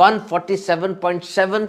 147.7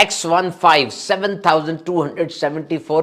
X-15 7,274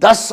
10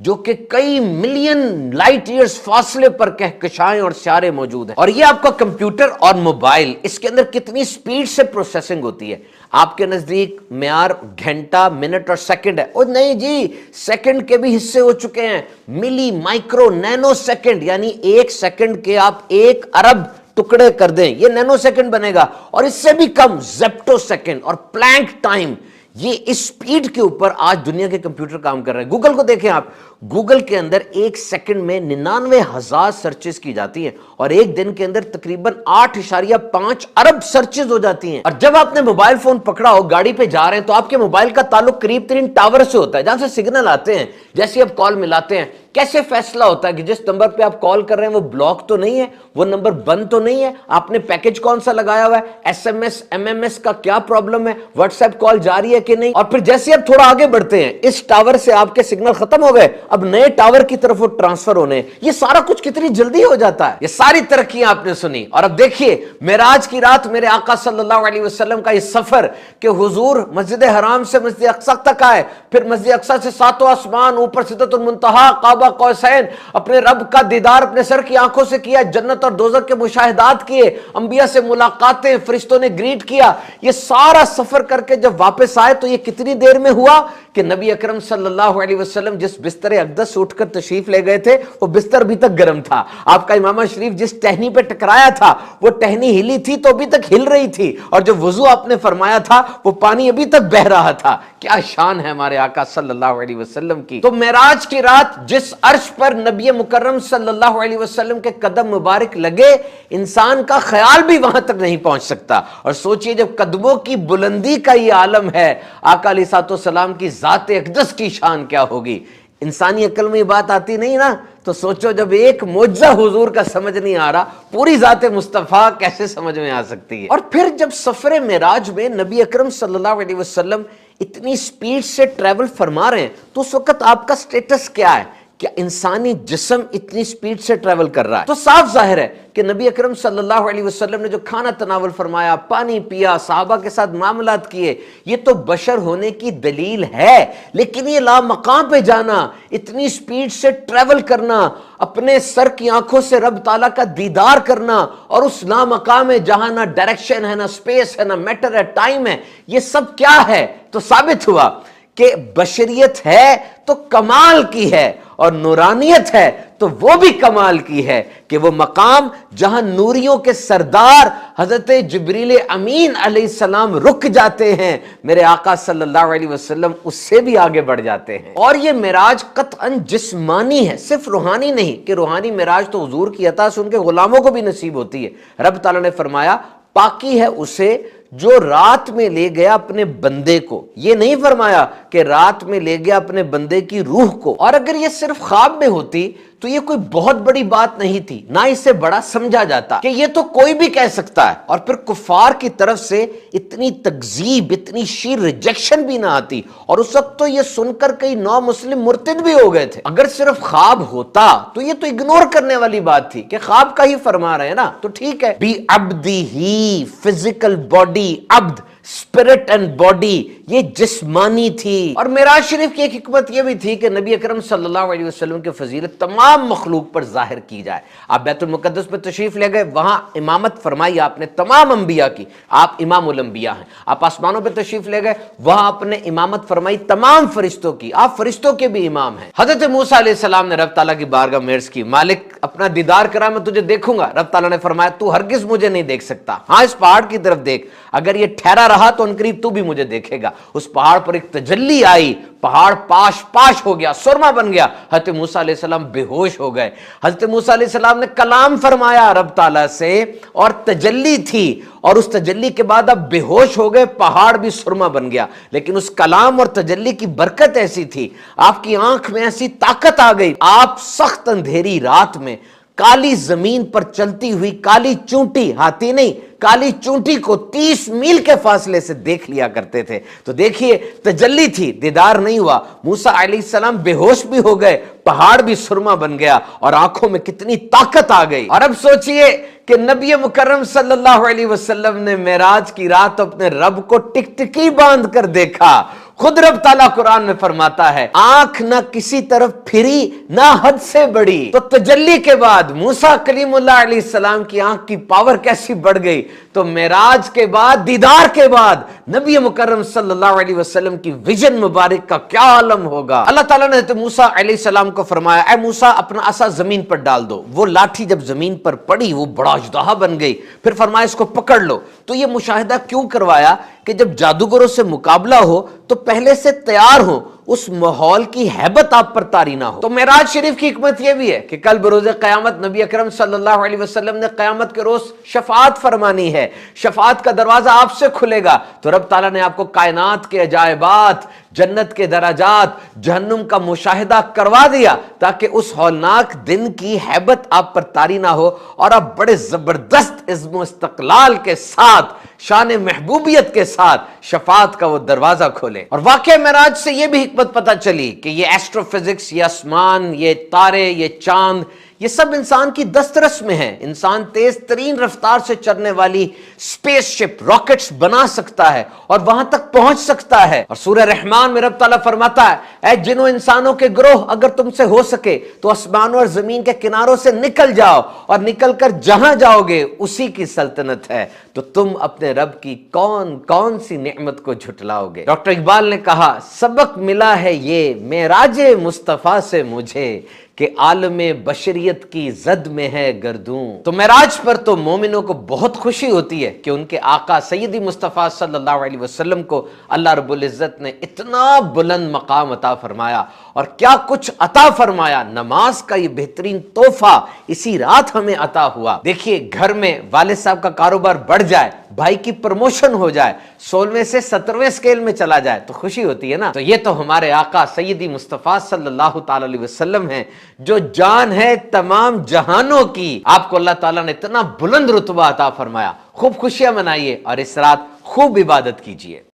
جو کہ کئی ملین لائٹ ایئرز فاصلے پر کہکشائیں اور سیارے موجود ہیں. اور یہ آپ کا کمپیوٹر اور موبائل، اس کے اندر کتنی سپیڈ سے پروسیسنگ ہوتی ہے. آپ کے نزدیک معیار گھنٹہ، منٹ اور سیکنڈ ہے. اور نہیں جی، سیکنڈ کے بھی حصے ہو چکے ہیں. ملی، مائکرو، نینو سیکنڈ، یعنی ایک سیکنڈ کے آپ 1 ارب ٹکڑے کر دیں، یہ نینو سیکنڈ بنے گا. اور اس سے بھی کم زیپٹو سیکنڈ اور پلانک ٹائم. یہ اس سپیڈ کے اوپر آج دنیا کے کمپیوٹر کام کر رہے ہیں. گوگل کو دیکھیں آپ، گوگل کے اندر ایک سیکنڈ میں 99,000 سرچز کی جاتی ہیں اور ایک دن کے اندر تقریباً 8.5 ارب سرچز ہو جاتی ہیں. اور جب آپ نے موبائل فون پکڑا ہو، گاڑی پہ جا رہے ہیں، تو آپ کے موبائل کا تعلق قریب ترین ٹاور سے ہوتا ہے جہاں سے سگنل آتے ہیں. جیسے آپ کال ملاتے ہیں، کیسے فیصلہ ہوتا ہے کہ جس نمبر پہ آپ کال کر رہے ہیں وہ بلاک تو نہیں ہے، وہ نمبر بند تو نہیں ہے، آپ نے پیکج کون سا لگایا ہوا ہے، S M S M M S کا کیا پرابلم ہے، واٹس ایپ کال جاری ہے کہ نہیں. اور پھر جیسے آپ تھوڑا آگے بڑھتے ہیں، اس ٹاور سے آپ کے سگنل ختم ہو گئے، اب نئے ٹاور کی طرف وہ ٹرانسفر ہونے ہیں. یہ سارا کچھ کتنی جلدی ہو جاتا ہے. یہ ساری ترقیاں آپ نے سنی. اور اب دیکھیے معراج کی رات میرے آقا صلی اللہ علیہ وسلم کا یہ سفر کہ حضور مسجد حرام سے مسجد اقصی تک آئے، پھر مسجد اقصی سے 7 آسمان، اوپر سدرۃ المنتہا، قاب قوسین، اپنے رب کا دیدار اپنے سر کی آنکھوں سے کیا، جنت اور دوزخ کے مشاہدات کیے، انبیاء سے ملاقاتیں، فرشتوں نے گریٹ کیا. یہ سارا سفر کر کے جب واپس آئے تو یہ کتنی دیر میں ہوا کہ نبی اکرم صلی اللہ علیہ وسلم جس بستر اقدس سے اٹھ کر تشریف لے گئے تھے وہ بستر ابھی تک گرم تھا. آپ کا امامہ شریف جس ٹہنی پہ ٹکرایا تھا وہ ٹہنی ہلی تھی تو ابھی تک ہل رہی تھی، اور جو وضو آپ نے فرمایا تھا وہ پانی ابھی تک بہ رہا تھا. کیا شان ہے ہمارے آقا صلی اللہ علیہ وسلم کی. تو معراج کی رات جس عرش پر نبی مکرم صلی اللہ علیہ وسلم کے قدم مبارک لگے، انسان کا خیال بھی وہاں تک نہیں پہنچ سکتا. اور سوچئے جب قدموں کی بلندی کا یہ عالم ہے، آقا علیہ السلام کی ذات اقدس کی شان کیا ہوگی. انسانی عقل میں یہ بات آتی نہیں نا. تو سوچو جب ایک معجزہ حضور کا سمجھ نہیں آ رہا، پوری ذات مصطفیٰ کیسے سمجھ میں آ سکتی ہے. اور پھر جب سفر معراج میں نبی اکرم صلی اللہ علیہ وسلم اتنی سپیڈ سے ٹریول فرما رہے ہیں تو اس وقت آپ کا سٹیٹس کیا ہے؟ کہ انسانی جسم اتنی سپیڈ سے ٹریول کر رہا ہے. تو صاف ظاہر ہے کہ نبی اکرم صلی اللہ علیہ وسلم نے جو کھانا تناول فرمایا، پانی پیا، صحابہ کے ساتھ معاملات کیے، یہ تو بشر ہونے کی دلیل ہے. لیکن یہ لامقام پہ جانا، اتنی سپیڈ سے ٹریول کرنا، اپنے سر کی آنکھوں سے رب تعالیٰ کا دیدار کرنا، اور اس لامقام ہے جہاں نہ ڈائریکشن ہے، نہ سپیس ہے، نہ میٹر ہے، ٹائم ہے، یہ سب کیا ہے؟ تو ثابت ہوا کہ بشریت ہے تو کمال کی ہے، اور نورانیت ہے تو وہ بھی کمال کی ہے کہ وہ مقام جہاں نوریوں کے سردار حضرت جبریل امین علیہ السلام رک جاتے ہیں، میرے آقا صلی اللہ علیہ وسلم اس سے بھی آگے بڑھ جاتے ہیں. اور یہ معراج قطعاً جسمانی ہے، صرف روحانی نہیں کہ روحانی معراج تو حضور کی عطا سے ان کے غلاموں کو بھی نصیب ہوتی ہے. رب تعالیٰ نے فرمایا پاکی ہے اسے جو رات میں لے گیا اپنے بندے کو. یہ نہیں فرمایا کہ رات میں لے گیا اپنے بندے کی روح کو. اور اگر یہ صرف خواب میں ہوتی تو یہ کوئی بہت بڑی بات نہیں تھی، نہ اسے بڑا سمجھا جاتا کہ یہ تو کوئی بھی کہہ سکتا ہے. اور پھر کفار کی طرف سے اتنی تکذیب، اتنی شیر ریجیکشن بھی نہ آتی. اور اس وقت تو یہ سن کر کئی نو مسلم مرتد بھی ہو گئے تھے. اگر صرف خواب ہوتا تو یہ تو اگنور کرنے والی بات تھی کہ خواب کا ہی فرما رہے ہیں نا، تو ٹھیک ہے. Be عبدی he, physical body, Abdul, spirit and body, یہ جسمانی تھی. اور معراج شریف کی ایک حکمت یہ بھی تھی کہ نبی اکرم صلی اللہ علیہ وسلم کی فضیلت تمام مخلوق پر ظاہر کی جائے. آپ بیت المقدس میں تشریف لے گئے، وہاں امامت فرمائی آپ نے تمام انبیاء کی، آپ امام الانبیاء ہیں. آپ آسمانوں پہ تشریف لے گئے، وہاں آپ نے امامت فرمائی تمام فرشتوں کی، آپ فرشتوں کے بھی امام ہیں. حضرت موسیٰ علیہ السلام نے رب تعالیٰ کی بارگاہ میں عرض کی، مالک اپنا دیدار کرا میں تجھے دیکھوں گا. رب تعالیٰ نے فرمایا تو ہرگز مجھے نہیں دیکھ سکتا، ہاں اس پہاڑ کی طرف دیکھ، اگر یہ ٹھہرا رہا تو انقریب تو بھی مجھے دیکھے گا. اس پہاڑ پر ایک تجلی آئی، پہاڑ پاش پاش ہو گیا، سرما بن گیا. حضرت موسیٰ علیہ السلام بے ہوش ہو گئے. حضرت موسیٰ علیہ السلام نے کلام فرمایا رب تعالیٰ سے، اور تجلی تھی، اور اس تجلی کے بعد اب بے ہوش ہو گئے، پہاڑ بھی سرما بن گیا. لیکن اس کلام اور تجلی کی برکت ایسی تھی، آپ کی آنکھ میں ایسی طاقت آ گئی، آپ سخت اندھیری رات میں کالی زمین پر چلتی ہوئی کالی چونٹی، ہاتھی نہیں، کالی چونٹی کو 30 میل کے فاصلے سے دیکھ لیا کرتے تھے. تو دیکھیے تجلی تھی، دیدار نہیں ہوا. موسیٰ علیہ السلام بے ہوش بھی ہو گئے، پہاڑ بھی سرما بن گیا، اور آنکھوں میں کتنی طاقت آ گئی. اور اب سوچئے کہ نبی مکرم صلی اللہ علیہ وسلم نے معراج کی رات اپنے رب کو ٹکٹکی باندھ کر دیکھا. خود رب تعالیٰ قرآن میں فرماتا ہے آنکھ نہ کسی طرف پھری نہ حد سے بڑی. تو تجلی کے بعد موسیٰ کلیم اللہ علیہ السلام کی آنکھ کی پاور کیسی بڑھ گئی. تو معراج کے بعد، دیدار کے بعد نبی مکرم صلی اللہ علیہ وسلم کی ویژن مبارک کا کیا عالم ہوگا. اللہ تعالیٰ نے حضرت موسیٰ علیہ السلام کو فرمایا اے موسیٰ اپنا عصا زمین پر ڈال دو. وہ لاٹھی جب زمین پر پڑی وہ بڑا اژدہا بن گئی. پھر فرمایا اس کو پکڑ لو. تو یہ مشاہدہ کیوں کروایا کہ جب جادوگروں سے مقابلہ ہو تو پہلے سے تیار ہو، اس ماحول کی ہیبت آپ پر طاری نہ ہو. تو معراج شریف کی حکمت یہ بھی ہے کہ کل بروز قیامت نبی اکرم صلی اللہ علیہ وسلم نے قیامت کے روز شفاعت فرمانی ہے. شفاعت کا دروازہ آپ سے کھلے گا. تو رب تعالیٰ نے آپ کو کائنات کے عجائبات، جنت کے درجات، جہنم کا مشاہدہ کروا دیا تاکہ اس ہولناک دن کی ہیبت آپ پر طاری نہ ہو اور آپ بڑے زبردست عزم و استقلال کے ساتھ، شان محبوبیت کے ساتھ شفاعت کا وہ دروازہ کھولے. اور واقعہ معراج سے یہ بھی حکمت پتہ چلی کہ یہ ایسٹرو فزکس، یہ آسمان، یہ تارے، یہ چاند، یہ سب انسان کی دسترس میں ہے. انسان تیز ترین رفتار سے چلنے والی اسپیس شپ، راکٹس بنا سکتا ہے اور وہاں تک پہنچ سکتا ہے. اور سورہ رحمان میں رب تعالیٰ فرماتا ہے اے جنوں انسانوں کے گروہ اگر تم سے ہو سکے تو آسمانوں اور زمین کے کناروں سے نکل جاؤ، اور نکل کر جہاں جاؤ گے اسی کی سلطنت ہے. تو تم اپنے رب کی کون کون سی نعمت کو جھٹلاؤ گے. ڈاکٹر اقبال نے کہا سبق ملا ہے یہ معراج مصطفیٰ سے مجھے کہ عالم بشریت کی زد میں ہے گردوں. تو معراج پر تو مومنوں کو بہت خوشی ہوتی ہے کہ ان کے آقا سیدی مصطفیٰ صلی اللہ علیہ وسلم کو اللہ رب العزت نے اتنا بلند مقام عطا فرمایا. اور کیا کچھ عطا فرمایا. نماز کا یہ بہترین تحفہ اسی رات ہمیں عطا ہوا. دیکھیے گھر میں والد صاحب کا کاروبار بڑھ جائے، بھائی کی پروموشن ہو جائے، 16ویں سے 17ویں سکیل میں چلا جائے تو خوشی ہوتی ہے نا. تو یہ تو ہمارے آقا سیدی مصطفیٰ صلی اللہ تعالی علیہ وسلم ہیں جو جان ہے تمام جہانوں کی. آپ کو اللہ تعالیٰ نے اتنا بلند رتبہ عطا فرمایا. خوب خوشیاں منائیے اور اس رات خوب عبادت کیجیے.